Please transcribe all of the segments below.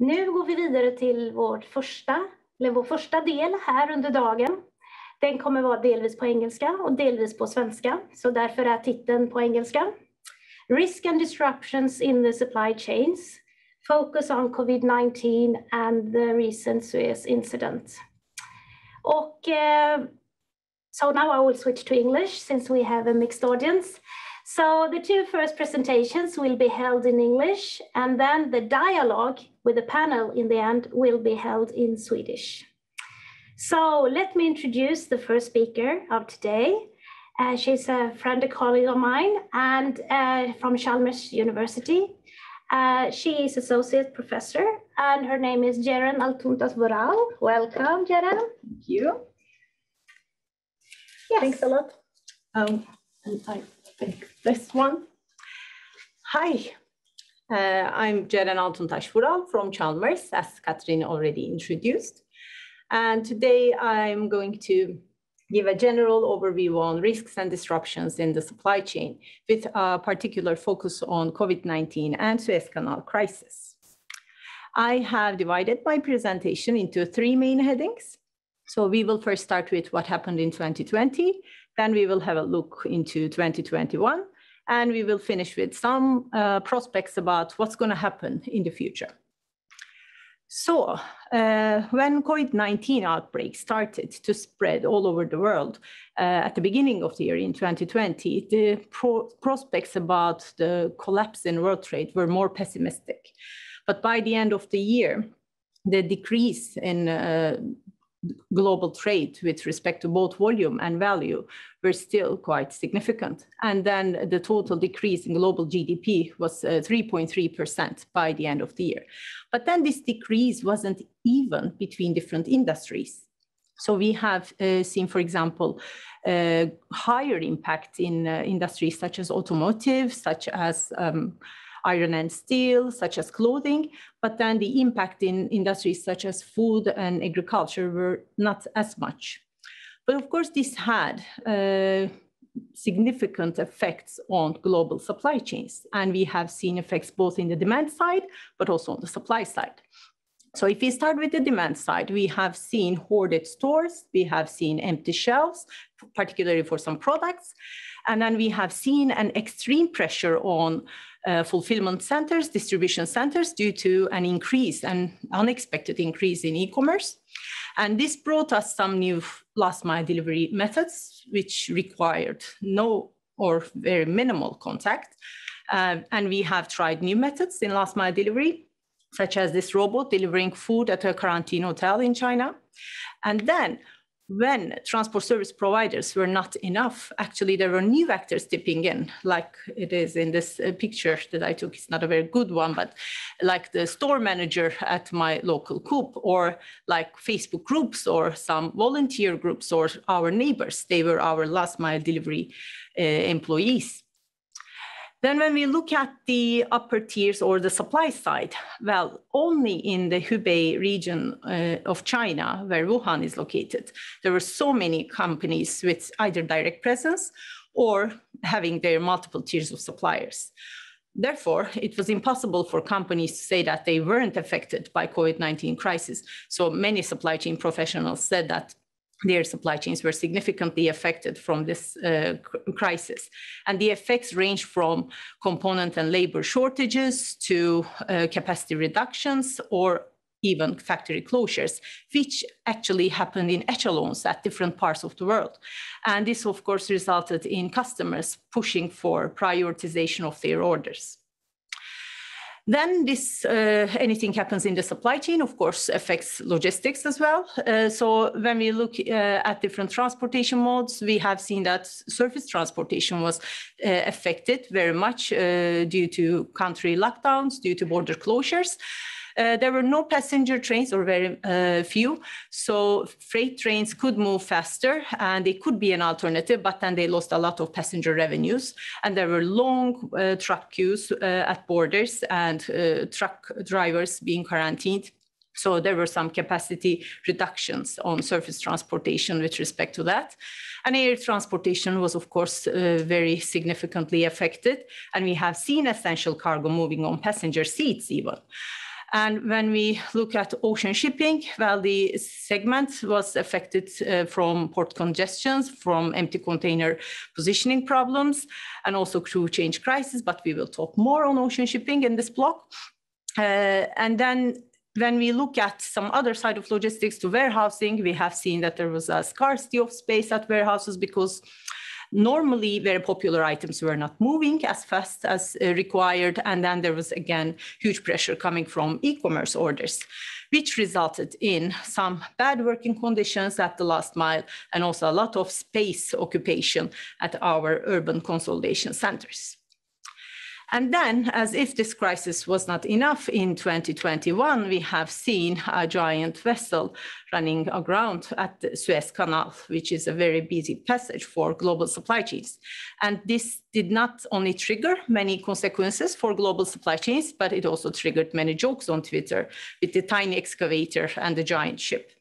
Nu går vi vidare till vår första del här under dagen. Den kommer vara delvis på engelska och delvis på svenska, så därför är titeln på engelska. Risk and disruptions in the supply chains. Focus on COVID-19 and the recent Suez incident. Och so now I will switch to English since we have a mixed audience. So the two first presentations will be held in English, and then the dialogue with the panel in the end will be held in Swedish. So let me introduce the first speaker of today. She's a friend, a colleague of mine, and from Chalmers University. She is associate professor, and her name is Jeren Altuntas-Vural. Welcome, Jeren. Thank you. Yes. Thanks a lot. And I take this one. Hi, I'm Jeren Altuntas-Vural from Chalmers, as Katrin already introduced. And today I'm going to give a general overview on risks and disruptions in the supply chain, with a particular focus on COVID-19 and Suez Canal crisis. I have divided my presentation into three main headings. So we will first start with what happened in 2020, then we will have a look into 2021, and we will finish with some prospects about what's going to happen in the future. So when COVID-19 outbreak started to spread all over the world at the beginning of the year in 2020, the prospects about the collapse in world trade were more pessimistic. But by the end of the year, the decrease in global trade with respect to both volume and value were still quite significant. And then the total decrease in global GDP was 3.3% by the end of the year. But then this decrease wasn't even between different industries. So we have seen, for example, higher impact in industries such as automotive, such as iron and steel, such as clothing, but then the impact in industries such as food and agriculture were not as much. But of course, this had significant effects on global supply chains. And we have seen effects both in the demand side, but also on the supply side. So if we start with the demand side, we have seen hoarded stores, we have seen empty shelves, particularly for some products. And then we have seen an extreme pressure on fulfillment centers, distribution centers, due to an unexpected increase in e-commerce. And this brought us some new last mile delivery methods, which required no or very minimal contact. And we have tried new methods in last mile delivery, such as this robot delivering food at a quarantine hotel in China. And then when transport service providers were not enough, actually there were new actors tipping in, like it is in this picture that I took. It's not a very good one, but like the store manager at my local Coop, or like Facebook groups or some volunteer groups or our neighbors. They were our last mile delivery employees. Then when we look at the upper tiers or the supply side, well, only in the Hubei region of China, where Wuhan is located, there were so many companies with either direct presence or having their multiple tiers of suppliers. Therefore, it was impossible for companies to say that they weren't affected by COVID-19 crisis. So many supply chain professionals said that their supply chains were significantly affected from this crisis. And the effects range from component and labor shortages to capacity reductions or even factory closures, which actually happened in echelons at different parts of the world. And this, of course, resulted in customers pushing for prioritization of their orders. Then this, anything happens in the supply chain, of course, affects logistics as well. So when we look at different transportation modes, we have seen that surface transportation was affected very much due to country lockdowns, due to border closures. There were no passenger trains, or very few, so freight trains could move faster and they could be an alternative, but then they lost a lot of passenger revenues. And there were long truck queues at borders and truck drivers being quarantined. So there were some capacity reductions on surface transportation with respect to that. And air transportation was, of course, very significantly affected. And we have seen essential cargo moving on passenger seats even. And when we look at ocean shipping, well, the segment was affected from port congestions, from empty container positioning problems, and also crew change crisis, but we will talk more on ocean shipping in this block. And then when we look at some other side of logistics to warehousing, we have seen that there was a scarcity of space at warehouses because normally very popular items were not moving as fast as required. And then there was, again, huge pressure coming from e-commerce orders, which resulted in some bad working conditions at the last mile and also a lot of space occupation at our urban consolidation centers. And then, as if this crisis was not enough, in 2021, we have seen a giant vessel running aground at the Suez Canal, which is a very busy passage for global supply chains. And this did not only trigger many consequences for global supply chains, but it also triggered many jokes on Twitter with the tiny excavator and the giant ship.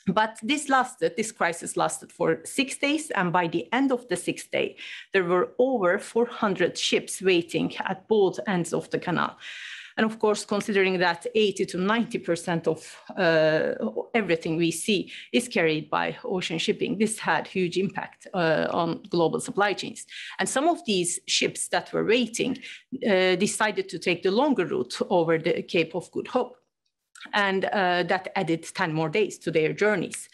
But this crisis lasted for 6 days, and by the end of the 6th day, there were over 400 ships waiting at both ends of the canal. And of course, considering that 80 to 90% of everything we see is carried by ocean shipping, this had huge impact on global supply chains. And some of these ships that were waiting decided to take the longer route over the Cape of Good Hope. And that added 10 more days to their journeys.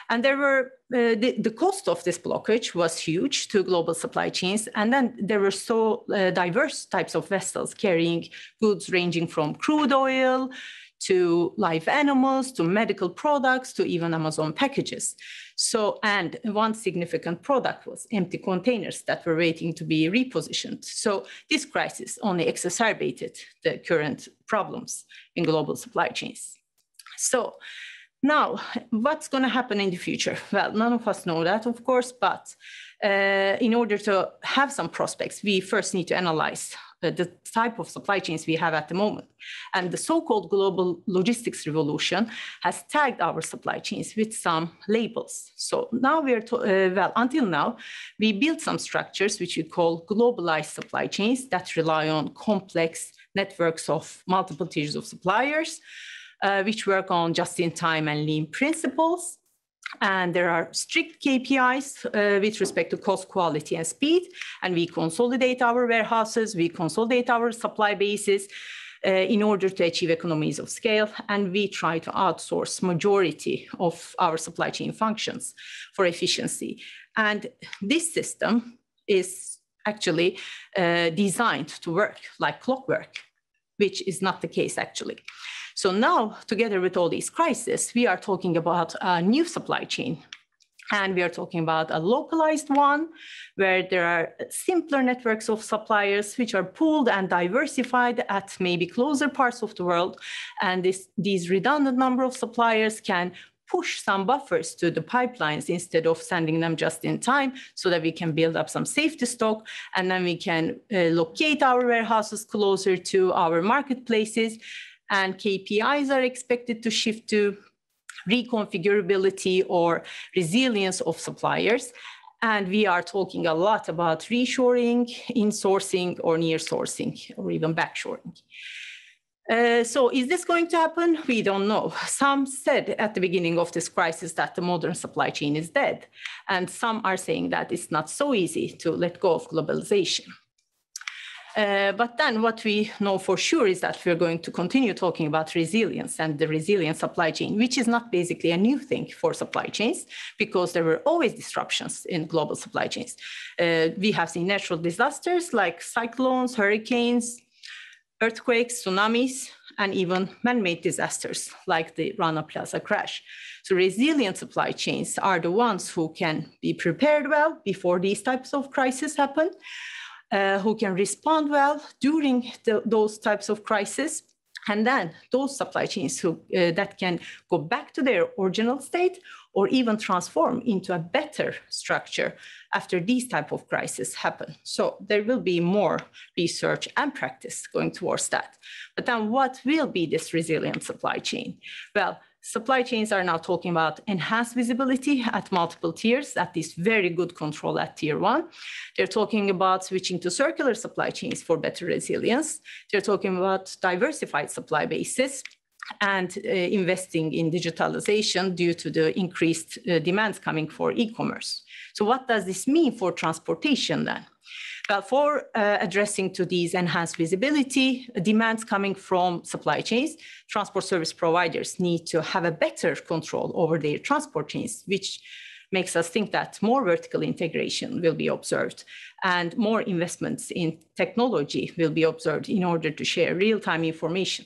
And there were the cost of this blockage was huge to global supply chains. And then there were so diverse types of vessels carrying goods ranging from crude oil to live animals, to medical products, to even Amazon packages. So, and one significant product was empty containers that were waiting to be repositioned. So this crisis only exacerbated the current problems in global supply chains. So now, what's going to happen in the future? Well, none of us know that, of course, but in order to have some prospects, we first need to analyze the type of supply chains we have at the moment. And the so-called global logistics revolution has tagged our supply chains with some labels. So now until now, we built some structures which we call globalized supply chains that rely on complex networks of multiple tiers of suppliers, which work on just-in-time and lean principles. And there are strict KPIs with respect to cost, quality, and speed. And we consolidate our warehouses, we consolidate our supply bases in order to achieve economies of scale. And we try to outsource majority of our supply chain functions for efficiency. And this system is actually designed to work like clockwork, which is not the case actually. So now, together with all these crises, we are talking about a new supply chain. And we are talking about a localized one, where there are simpler networks of suppliers which are pooled and diversified at maybe closer parts of the world. And these redundant number of suppliers can push some buffers to the pipelines instead of sending them just in time, so that we can build up some safety stock, and then we can locate our warehouses closer to our marketplaces. And KPIs are expected to shift to reconfigurability or resilience of suppliers. And we are talking a lot about reshoring, insourcing, or near sourcing, or even backshoring. So is this going to happen? We don't know. Some said at the beginning of this crisis that the modern supply chain is dead. And some are saying that it's not so easy to let go of globalization. But then what we know for sure is that we're going to continue talking about resilience and the resilient supply chain, which is not basically a new thing for supply chains, because there were always disruptions in global supply chains. We have seen natural disasters like cyclones, hurricanes, earthquakes, tsunamis, and even man-made disasters like the Rana Plaza crash. So resilient supply chains are the ones who can be prepared well before these types of crises happen, who can respond well during those types of crises, and then those supply chains that can go back to their original state or even transform into a better structure after these type of crises happen. So there will be more research and practice going towards that. But then what will be this resilient supply chain? Well, Supply chains are now talking about enhanced visibility at multiple tiers, at this very good control at tier 1. They're talking about switching to circular supply chains for better resilience. They're talking about diversified supply bases and investing in digitalization due to the increased demands coming for e-commerce. So what does this mean for transportation then? Well, for addressing to these enhanced visibility demands coming from supply chains, transport service providers need to have a better control over their transport chains, which makes us think that more vertical integration will be observed and more investments in technology will be observed in order to share real-time information.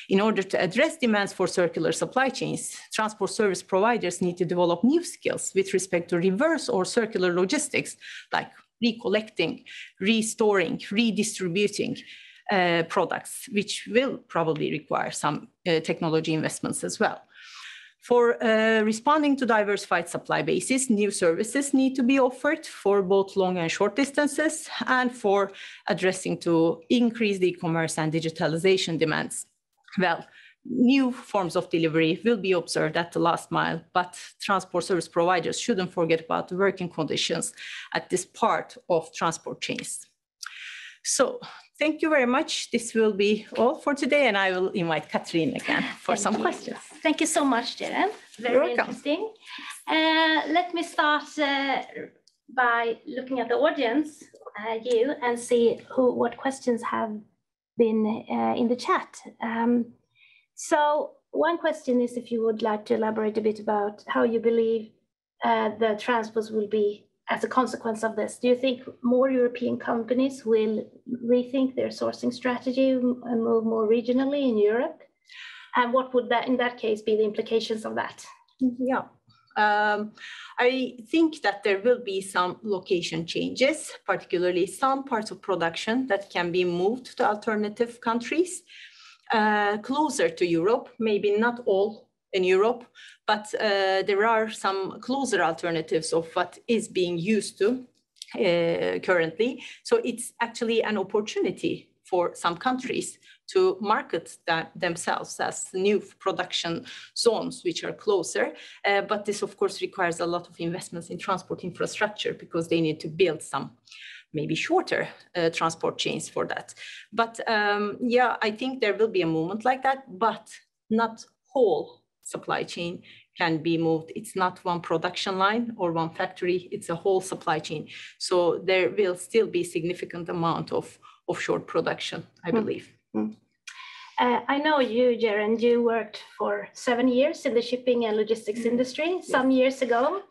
In order to address demands for circular supply chains, transport service providers need to develop new skills with respect to reverse or circular logistics, like recollecting, restoring, redistributing products, which will probably require some technology investments as well. For responding to diversified supply bases, new services need to be offered for both long and short distances, and for addressing to increased e-commerce and digitalization demands. Well, new forms of delivery will be observed at the last mile, but transport service providers shouldn't forget about the working conditions at this part of transport chains. So thank you very much. This will be all for today, and I will invite Katrin again for some questions. Thank you so much, Ceren. Very interesting. Let me start by looking at the audience, you, and see what questions have been in the chat. So one question is if you would like to elaborate a bit about how you believe the transports will be as a consequence of this. Do you think more European companies will rethink their sourcing strategy and move more regionally in Europe? And what would that, in that case, be the implications of that? Yeah. I think that there will be some location changes, particularly some parts of production that can be moved to alternative countries closer to Europe, maybe not all in Europe, but there are some closer alternatives of what is being used to currently. So it's actually an opportunity for some countries to market themselves as new production zones which are closer. But this, of course, requires a lot of investments in transport infrastructure because they need to build some maybe shorter transport chains for that. But yeah, I think there will be a movement like that, but not whole supply chain can be moved. It's not one production line or one factory, it's a whole supply chain. So there will still be significant amount of offshore production, I believe. I know you, Ceren, you worked for 7 years in the shipping and logistics industry. Some years ago,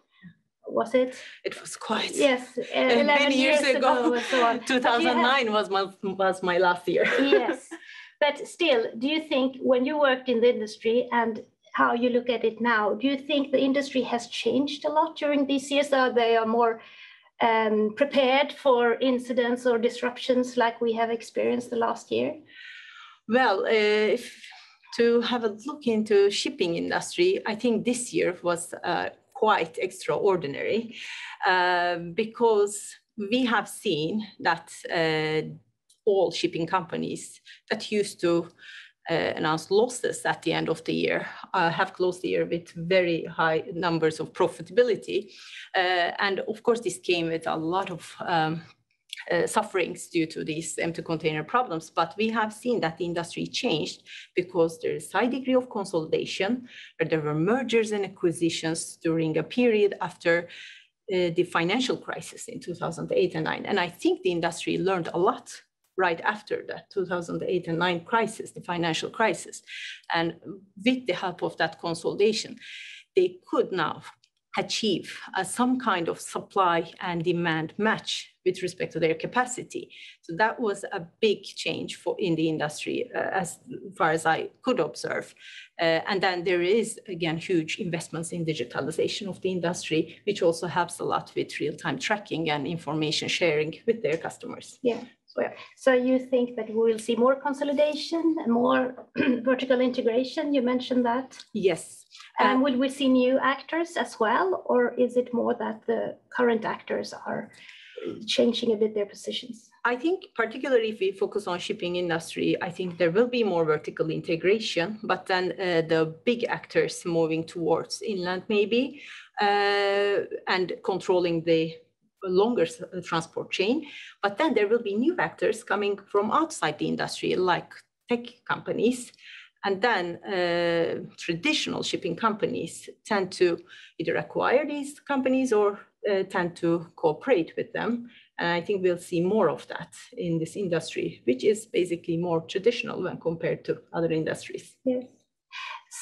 was it? It was quite. Yes, 11 years ago. And so on. 2009 was my last year. Yes, but still, do you think when you worked in the industry and how you look at it now, do you think the industry has changed a lot during these years? Or they are more prepared for incidents or disruptions like we have experienced the last year? Well, to have a look into shipping industry, I think this year was quite extraordinary because we have seen that all shipping companies that used to announce losses at the end of the year have closed the year with very high numbers of profitability. And of course, this came with a lot of sufferings due to these empty container problems, but we have seen that the industry changed because there is a high degree of consolidation, where there were mergers and acquisitions during a period after the financial crisis in 2008 and 9. And I think the industry learned a lot right after that 2008 and 9 crisis, the financial crisis. And with the help of that consolidation, they could now achieve some kind of supply and demand match with respect to their capacity. So that was a big change in the industry as far as I could observe. And then there is, again, huge investments in digitalization of the industry, which also helps a lot with real-time tracking and information sharing with their customers. Yeah. So you think that we will see more consolidation and more vertical integration? You mentioned that. Yes. And will we see new actors as well? Or is it more that the current actors are changing a bit their positions? I think particularly if we focus on shipping industry, I think there will be more vertical integration, but then the big actors moving towards inland maybe, and controlling the longer transport chain. But then there will be new actors coming from outside the industry, like tech companies. And then traditional shipping companies tend to either acquire these companies or tend to cooperate with them. And I think we'll see more of that in this industry, which is basically more traditional when compared to other industries. Yes.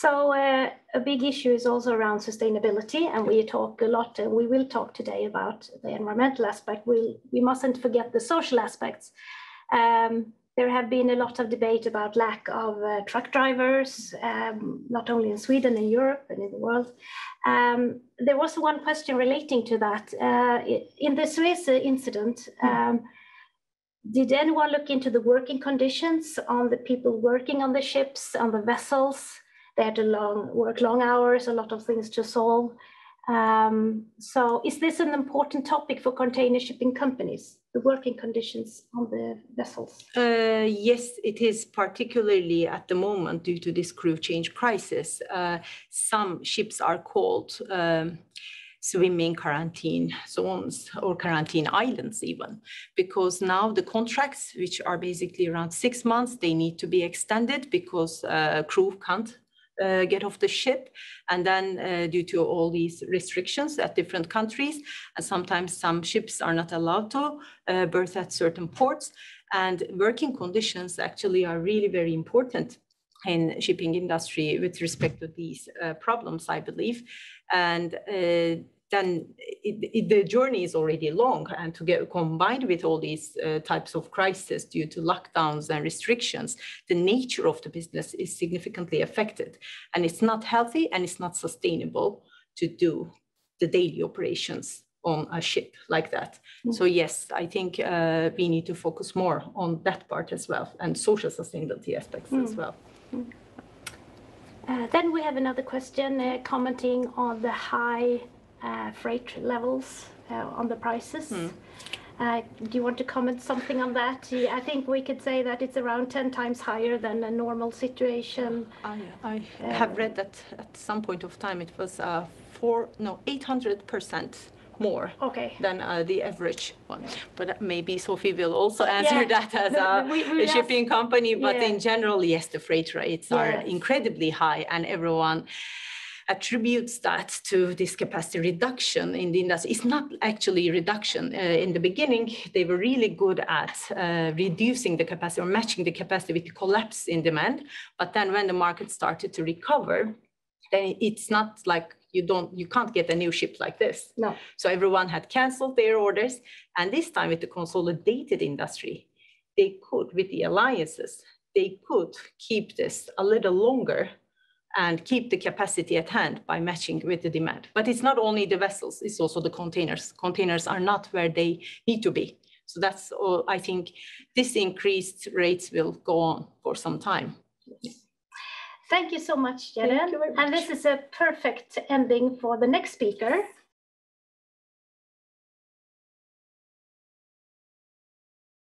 So a big issue is also around sustainability, and we talk a lot, and we will talk today about the environmental aspect. We mustn't forget the social aspects. There have been a lot of debate about lack of truck drivers, not only in Sweden and Europe and in the world. There was one question relating to that. In the Suez incident, did anyone look into the working conditions on the people working on the ships, on the vessels? They had to work long hours, a lot of things to solve. So is this an important topic for container shipping companies, the working conditions on the vessels? Yes, it is, particularly at the moment due to this crew change crisis. Some ships are called swimming quarantine zones or quarantine islands even, because now the contracts, which are basically around 6 months, they need to be extended because crew can't get off the ship. And then due to all these restrictions at different countries, and sometimes some ships are not allowed to berth at certain ports. And working conditions actually are really very important in shipping industry with respect to these problems, I believe. And then the journey is already long, and to get combined with all these types of crises due to lockdowns and restrictions, the nature of the business is significantly affected, and it's not healthy and it's not sustainable to do the daily operations on a ship like that. So yes, I think we need to focus more on that part as well, and social sustainability aspects as well. Then we have another question commenting on the high freight levels on the prices. Do you want to comment something on that? I think we could say that it's around 10 times higher than a normal situation. I have read that at some point of time it was 800% more than the average one. But maybe Sophie will also answer that as a shipping company. But in general, yes, the freight rates are incredibly high, and everyone attributes that to this capacity reduction in the industry. It's not actually reduction. In the beginning, they were really good at reducing the capacity or matching the capacity with the collapse in demand. But then when the market started to recover, then it's not like you can't get a new ship like this. No. So everyone had canceled their orders. And this time with the consolidated industry, they could, with the alliances, they could keep this a little longer and keep the capacity at hand by matching with the demand. But it's not only the vessels, it's also the containers. Containers are not where they need to be. So that's all. I think this increased rates will go on for some time. Thank you so much, Jeren. And this is a perfect ending for the next speaker,